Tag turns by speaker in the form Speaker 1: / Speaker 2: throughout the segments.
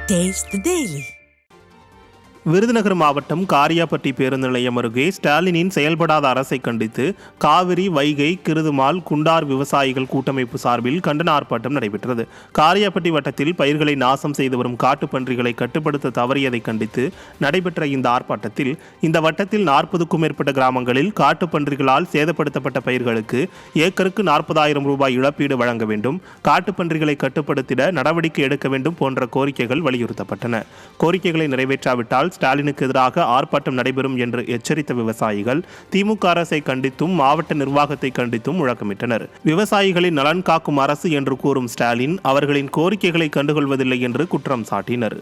Speaker 1: Taste the Daily.
Speaker 2: Virudhunagar மாவட்டம் காரியாபட்டி பேருந்து நிலையம் அருகே ஸ்டாலினின் செயல்படாத அரசை கண்டித்து காவிரி, வைகை, கிருதுமால், குண்டார் விவசாயிகள் கூட்டமைப்பு சார்பில் கண்டன ஆர்ப்பாட்டம் நடைபெற்றது. காரியாபட்டி வட்டத்தில் பயிர்களை நாசம் செய்து வரும் காட்டுப்பன்றிகளை கட்டுப்படுத்த தவறியதை கண்டித்து நடைபெற்ற இந்த ஆர்ப்பாட்டத்தில் இந்த வட்டத்தில் 40க்கும் மேற்பட்ட கிராமங்களில் காட்டுப்பன்றிகளால் சேதப்படுத்தப்பட்ட பயிர்களுக்கு ஏக்கருக்கு 40,000 ரூபாய் இழப்பீடு வழங்க வேண்டும், காட்டுப்பன்றிகளை கட்டுப்படுத்திட நடவடிக்கை எடுக்க வேண்டும் போன்ற கோரிக்கைகள் வலியுறுத்தப்பட்டன. கோரிக்கைகளை நிறைவேற்றாவிட்டால் ஸ்டாலினுக்கு எதிராக ஆர்ப்பாட்டம் நடைபெறும் என்று எச்சரித்த விவசாயிகள் திமுக அரசை கண்டித்தும் மாவட்ட நிர்வாகத்தை கண்டித்தும் முழக்கமிட்டனர். விவசாயிகளின் நலன் காக்கும் அரசு என்று கூறும் ஸ்டாலின் அவர்களின் கோரிக்கைகளை கண்டுகொள்வதில்லை என்று குற்றம் சாட்டினர்.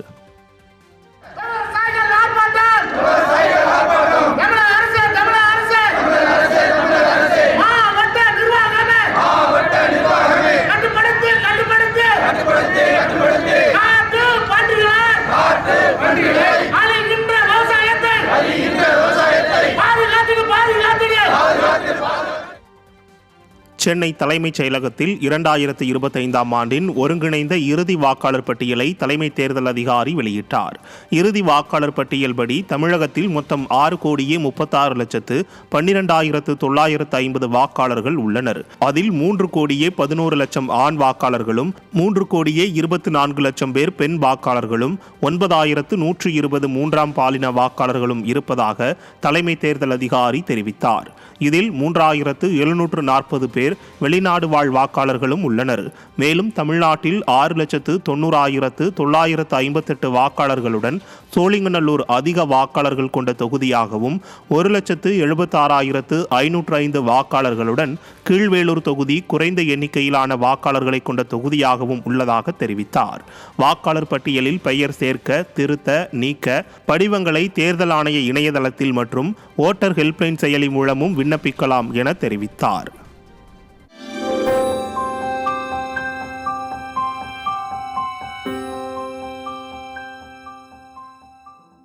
Speaker 2: சென்னை தலைமைச் செயலகத்தில் 2025ஆம் ஆண்டின் ஒருங்கிணைந்த இறுதி வாக்காளர் பட்டியலை தலைமை தேர்தல் அதிகாரி வெளியிட்டார். இறுதி வாக்காளர் பட்டியல் படி தமிழகத்தில் மொத்தம் 6,36,12,950 வாக்காளர்கள் உள்ளனர். அதில் 3,11,00,000 ஆண் வாக்காளர்களும் 3,24,00,000 பேர் பெண் வாக்காளர்களும் 9,120 மூன்றாம் பாலின வாக்காளர்களும் இருப்பதாக தலைமை தேர்தல் அதிகாரி தெரிவித்தார். இதில் 3,740 பேர் வெளிநாடு வாழ் வாக்காளர்களும் உள்ளனர். மேலும் தமிழ்நாட்டில் 6,90,958 வாக்காளர்களுடன் சோழிங்கநல்லூர் அதிக வாக்காளர்கள் கொண்ட தொகுதியாகவும் 1,76,505 வாக்காளர்களுடன் கீழ்வேளூர் தொகுதி குறைந்த எண்ணிக்கையிலான வாக்காளர்களை கொண்ட தொகுதியாகவும் உள்ளதாக தெரிவித்தார். வாக்காளர் பட்டியலில் பெயர் சேர்க்க, திருத்த, நீக்க படிவங்களை தேர்தல் ஆணைய இணையதளத்தில் மற்றும் ஓட்டர் ஹெல்ப்லைன் செயலி மூலமும் விண்ணப்பிக்கலாம் என தெரிவித்தார்.